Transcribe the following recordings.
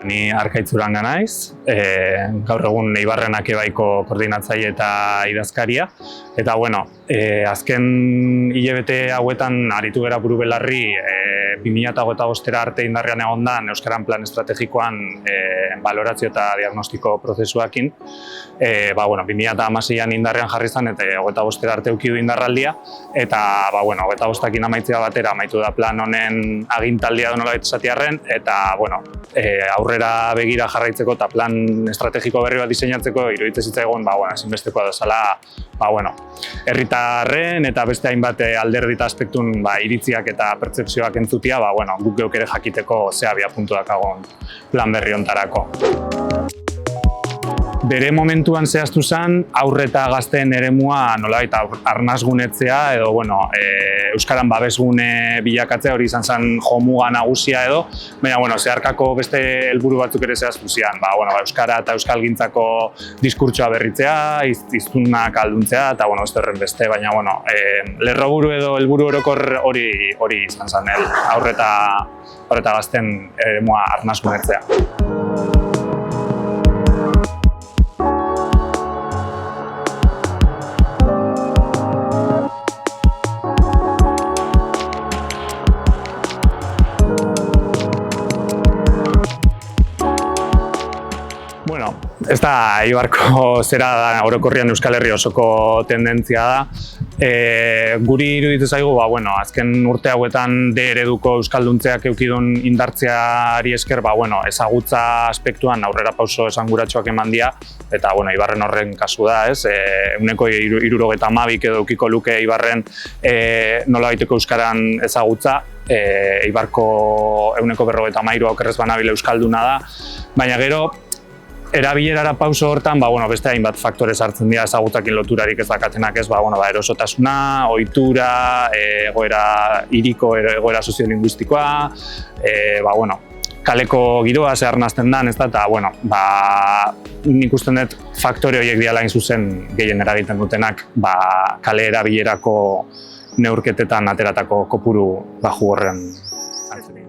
Ni Arkaitz Uranga naiz, gaur egun Eibarrenak Ebaiko koordinatzaile eta idazkaria. Eta azken hilabete hauetan aritu gara buru belarri 2025 arte indarrean egondan Euskaran plan estrategikoan balorazio eta diagnostiko prozesuakin. 2016an indarrean jarri zen eta 25 arte eduki du indarraldia. Eta 25akin amaitzea batera amaitu da plan honen agintaldia nolabait esatearren. Eta aurrera begira jarraitzeko eta plan estrategiko berri bat diseinatzeko iruditzen zitzaigun ezinbestekoa dezala herritarren eta beste hainbat alderdi eta aspektun iritziak eta pertzepzioak entzutia, guk geuk ere jakiteko ze abiapuntu dakagun plan berri hontarako. Bere momentuan zehaztu zen, haur eta gazteen eremua nolabait arnasgunetzea edo Euskaran babesgune bilakatzea hori izan zen jomuga nagusia edo, baina zeharkako beste helburu batzuk ere zehaztu zian. Euskara eta euskalgintzako diskurtsoa berritzea, hiztunak alduntzea eta beste horren beste, baina lerroburu edo helburu orokor hori izan zen, haur eta gazteen eremua arnasgunetzea. Ez da Eibarko zera da orokorrian Euskal Herri osoko tendentzia da. Guri iruditu zaigu, azken urte hauetan D ereduko euskalduntzeak eukidun indartzeari esker, ezagutza aspektuan aurrera pauso esanguratsuak eman dira, eta Eibarren horren kasu da, ez? 72 edo eukiko luke Eibarren nolabaiteko euskaran ezagutza, Eibarko 153 okerrez banabil euskalduna da, baina gero erabilerara pauso hortan, beste hainbat faktore sartzen dira ezagutakin loturarik ez dakatenak ez, erosotasuna, ohitura, egoera hiriko egoera soziolinguistikoa, kaleko giroa ze arnasten dan, ez da, eta nik usten dut faktore horiek diala hain zuzen gehien eragiten dutenak kale erabilerako neurketetan ateratako kopuru baju horren antzetik.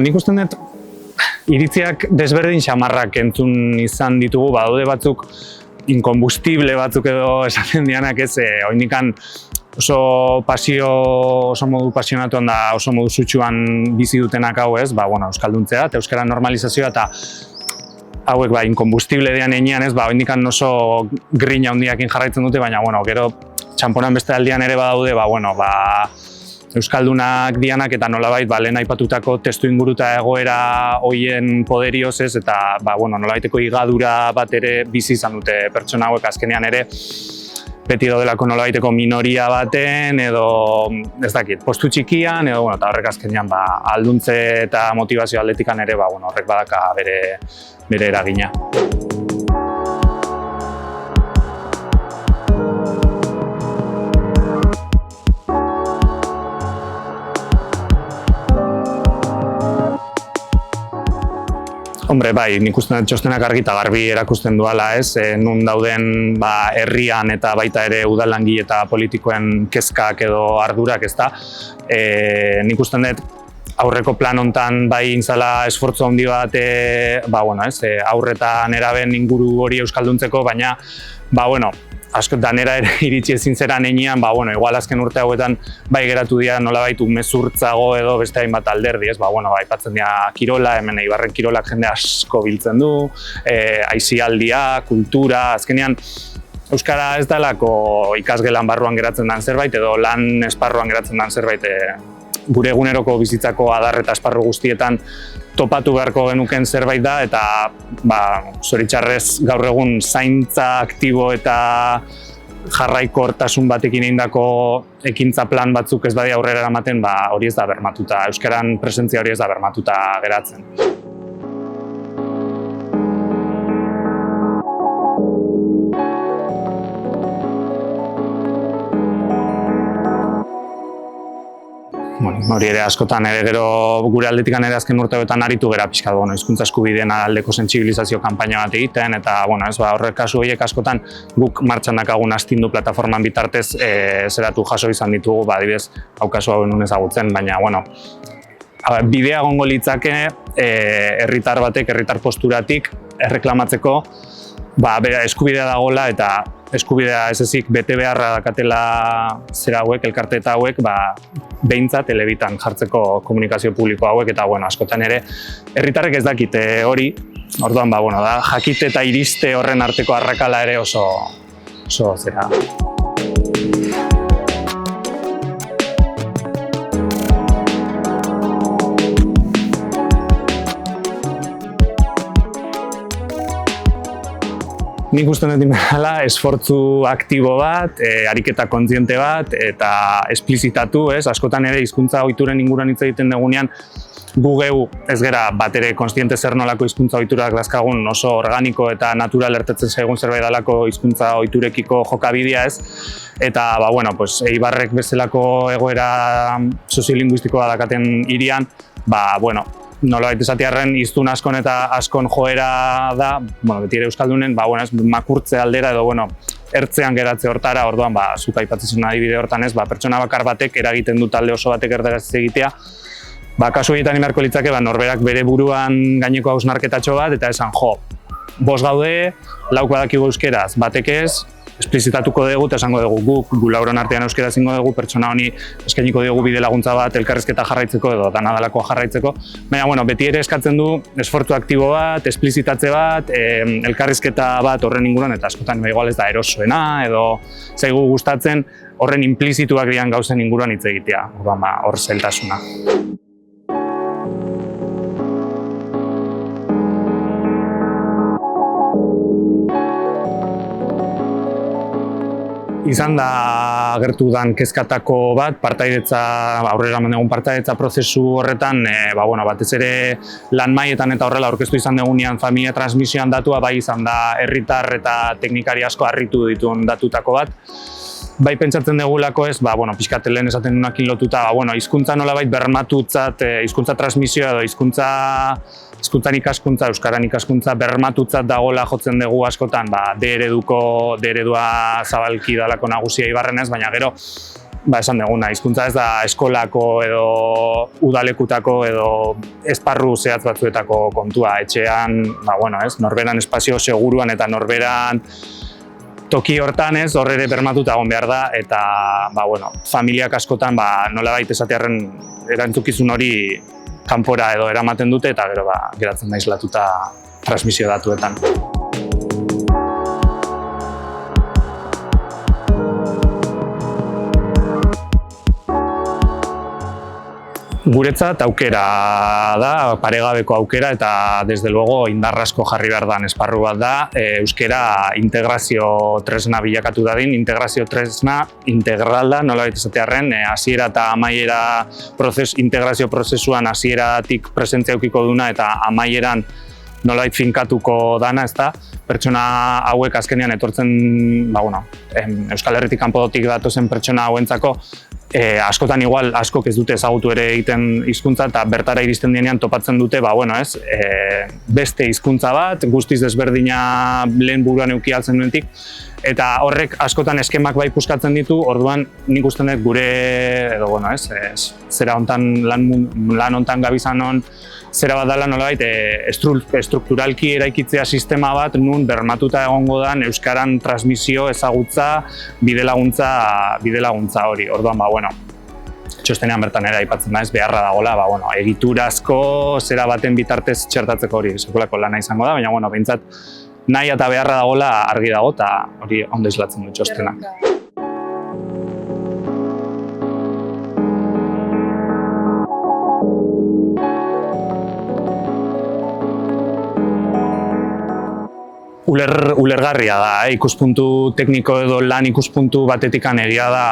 Nik usten dut iritziak desberdin xamarrak entzun izan ditugu, badaude batzuk inkonbustible batzuk edo esaten dianak ez, oindikan oso modu pasionatuan da oso modu sutsuan bizi dutenak hau ez, euskalduntzea eta euskara normalizazioa eta hauek inkonbustible dian enean ez, oindikan oso grina handiakin jarraitzen dute, baina gero txamponan beste aldian ere badaude, euskaldunak dianak eta nolabait lehen aipatutako testu inguruta egoera hoien poderioz ez, eta nolabaiteko higadura bat ere bizi izan dute pertsona hauek azkenean ere beti daudelako nolabaiteko minoria baten edo ez dakit, postu txikian edo eta horrek azkenean alduntze eta motivazio aldetikan ere horrek badaka bere eragina. Nik uste dut txostenak argi eta garbi erakusten duala ez, nun dauden herrian eta baita ere udalangile eta politikoen kezkak edo ardurak ez da. Nik uste dut aurreko plan hontan intzala esfortzu handi bat aurre eta neraben inguru hori euskalduntzeko, baina askotan era ere iritsi ezin zeran enean, igual azken urte hauetan geratu dira nolabait umezurtzago edo beste hainbat alderdi, ez? Aipatzen dira kirola, hemen Eibarren kirolak jende asko biltzen du, aisialdia, kultura, azkenean euskara ez dalako ikasgelan barruan geratzen den zerbait edo lan esparruan geratzen den zerbait gure eguneroko bizitzako adar eta esparru guztietan topatu beharko genuken zerbait da eta zoritxarrez gaur egun zaintza aktibo eta jarraikortasun batekin egindako ekintza plan batzuk ez badia aurrera eramaten, hori ez da bermatuta, euskaran presentzia hori ez da bermatuta geratzen. Hori ere askotan ere gero gure aldetikan ere azken urteetan aritu gera pixka hizkuntza eskubideen aldeko sentsibilizazio kanpaina bat egiten eta horrek kasu horiek askotan guk martxan dakagun astindu plataforman bitartez zeratu jaso izan ditugu, adibidez hau kasu hau nun ezagutzen, baina bidea egongo litzake herritar batek, herritar posturatik erreklamatzeko bera eskubidea dagoela eta eskubidea ez ezik bete beharra dakatela zera hauek, elkarte eta hauek, behintzat telebitan jartzeko komunikazio publiko hauek eta askotan ere herritarrek ez dakite hori, orduan da jakite eta iriste horren arteko arrakala ere oso zera. Nik uste dut imela esfortzu aktibo bat, ariketa kontziente bat eta esplizitatu, askotan ere hizkuntza ohituren inguruan hitz egiten dugunean gu geu ez gera bat ere kontziente zer nolako hizkuntza ohiturak dauzkagun oso organiko eta natural ertetzen zaigun zerbait dalako hizkuntza ohiturekiko jokabidea eta Eibarrek bezalako egoera soziolinguistikoa dakaten hirian, nolabait esatearren hiztun askon eta askon joera da, beti ere euskaldunen, makurtze aldera edo ertzean geratze hortara, orduan zuk aipatzen zuen adibide hortan pertsona bakar batek eragiten du talde oso batek erdaraz egitea, kasu horietan imarko litzake norberak bere buruan gaineko hausnarketatxo bat eta esan bost gaude, lauk badakigu euskeraz, batek ez, esplizitatuko dugu eta esango dugu gu lauron artean euskera zingo dugu, pertsona honi eskainiko dugu bide laguntza bat, elkarrizketa jarraitzeko edo danadalakoa jarraitzeko. Baina, beti ere eskatzen du esfortzu aktibo bat, esplizitatze bat, elkarrizketa bat horren inguruan eta askotan igual ez da erosoena edo zaigu gustatzen horren implizituak dian gauzen inguruan hitz egitea, hor zailtasuna. Izan da gertu dan kezkatako bat, aurrera eman partaidetza prozesu horretan, batez ere lan mailetan eta horrela aurkeztu izan dugunean familia transmisioan datua, izan da herritar eta teknikari asko harritu dituen datutako bat. Bai pentsatzen dugulako pixkat lehen esaten duenakin lotuta, hizkuntza nolabait bermatutzat, hizkuntza transmisioa edo hizkuntzan ikaskuntza, euskaran ikaskuntza bermatutzat dagoela jotzen dugu askotan, D eredua zabalki dalako nagusia Eibarrenez, baina gero, esan duguna, hizkuntza ez da eskolako edo udalekutako edo esparru zehatz batzuetako kontua, etxean, norberan espazio seguruan eta norberan toki hortan hor ere bermatuta egon behar da eta familiak askotan nolabait esatearren erantzukizun hori kanpora edo eramaten dute eta gero geratzen da islatuta transmisio datuetan. Guretzat aukera da, paregabeko aukera eta desde luego indarrasko jarri behar dan esparru bat da, euskera integrazio tresna bilakatu dadin, integrazio tresna integral da, nolabait esatearren, hasiera eta amaiera integrazio prozesuan hasieratik presentzia edukiko duna eta amaieran nolabait finkatuko dana, ezta? Pertsona hauek azkenean etortzen, Euskal Herritik kanpotik datozen pertsona hauentzako askotan igual askok ez dute ezagutu ere egiten hizkuntza eta bertara iristen dienean topatzen dute, beste hizkuntza bat, guztiz desberdina lehen buruan eduki altzen duenetik eta horrek askotan eskemak puskatzen ditu, orduan nik uste dut gure edo zera hontan lan hontan gabizanon zera bat dela nolabait estrukturalki eraikitzea sistema bat nun bermatuta egongo dan euskaran transmisio ezagutza bide laguntza hori. Orduan txostenean bertan ere aipatzen da beharra dagoela, egiturazko zera baten bitartez txertatzeko hori sekulako lana izango da, baina behintzat nahi eta beharra dagoela argi dago eta hori ondo islatzen du txostenak. Ulergarria da, ikuspuntu tekniko edo lan ikuspuntu batetikan egia da,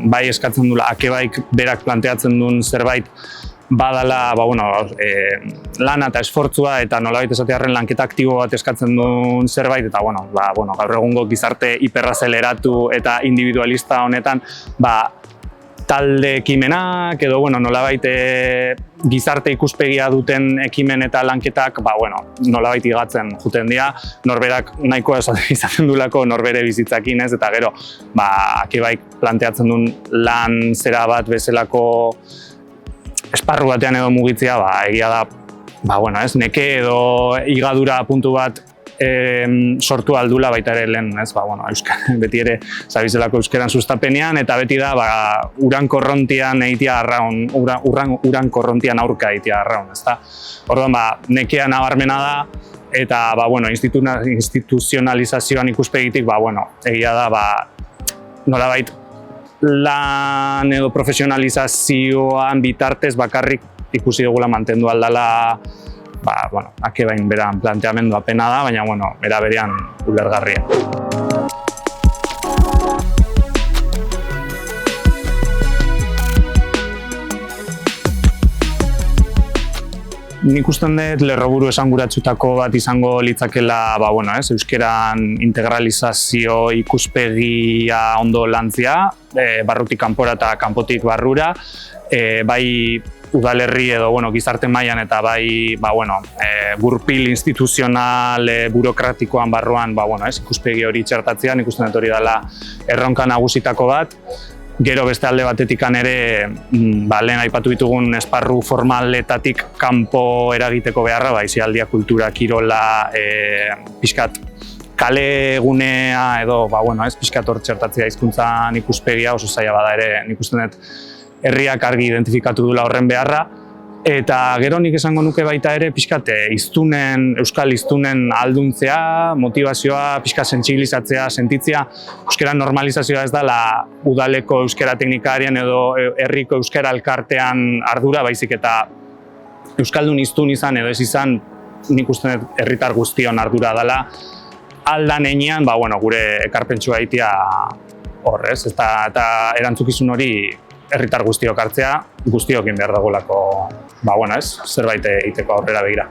bai eskatzen duela, akebaik berak planteatzen duen zerbait badala lana eta esfortzua eta nolabait esatearren lanketa aktibo bat eskatzen duen zerbait eta gaur egungo gizarte hiperrazeleratu eta individualista honetan talde ekimenak edo nolabait gizarte ikuspegia duten ekimen eta lanketak nolabait igatzen juten dira, norberak nahikoa izaten dulako norbere bizitzakin ez, eta gero Akebaik planteatzen duen lan zera bat bezalako esparru batean edo mugitzea, egia da, neke edo higadura puntu bat sortu aldula baita ere lehen, beti ere zabizelako euskeran sustapenean, eta beti da uran korrontian eitia arraun, uran korrontian aurka eitia arraun, ezta? Orduan, nekea nabarmena da, eta instituzionalizazioan ikuspegitik, egia da, nolabait lan edo profesionalizazioan bitartez bakarrik ikusi dugula mantendu aldala Akebain beran planteamendua pena da, baina era berean ulergarria. Nik usten dut lerroburu esanguratsutako bat izango litzakela euskeran integralizazio ikuspegia ondo lantzea, barrutik kanpora eta kanpotik barrura, bai udalerri edo gizarte mailan eta bai gurpil instituzional burokratikoan barruan ikuspegi hori txertatzea, nik uste dut hori dela erronka nagusitako bat. Gero beste alde batetikan ere lehen aipatu ditugun esparru formaletatik kanpo eragiteko beharra, aisialdia, kultura, kirola, pixkat kale egunea edo pixkat hor txertatzea hizkuntzan ikuspegia oso zaila bada ere, nik uste dut herriak argi identifikatu dula horren beharra, eta gero nik esango nuke baita ere pixkat euskal hiztunen alduntzea, motivazioa, pixkat sentsibilizatzea, sentitzea, euskeran normalizazioa ez dela udaleko euskera teknikarien edo herriko euskera elkartean ardura, baizik eta euskaldun hiztun izan edo ez izan, nik uste dut herritar guztion ardura dela, aldan heinean, gure ekarpentsua egitea horrez, eta erantzukizun hori herritar guztiok hartzea, guztiokin behar dagolako, zerbait egiteko aurrera begira.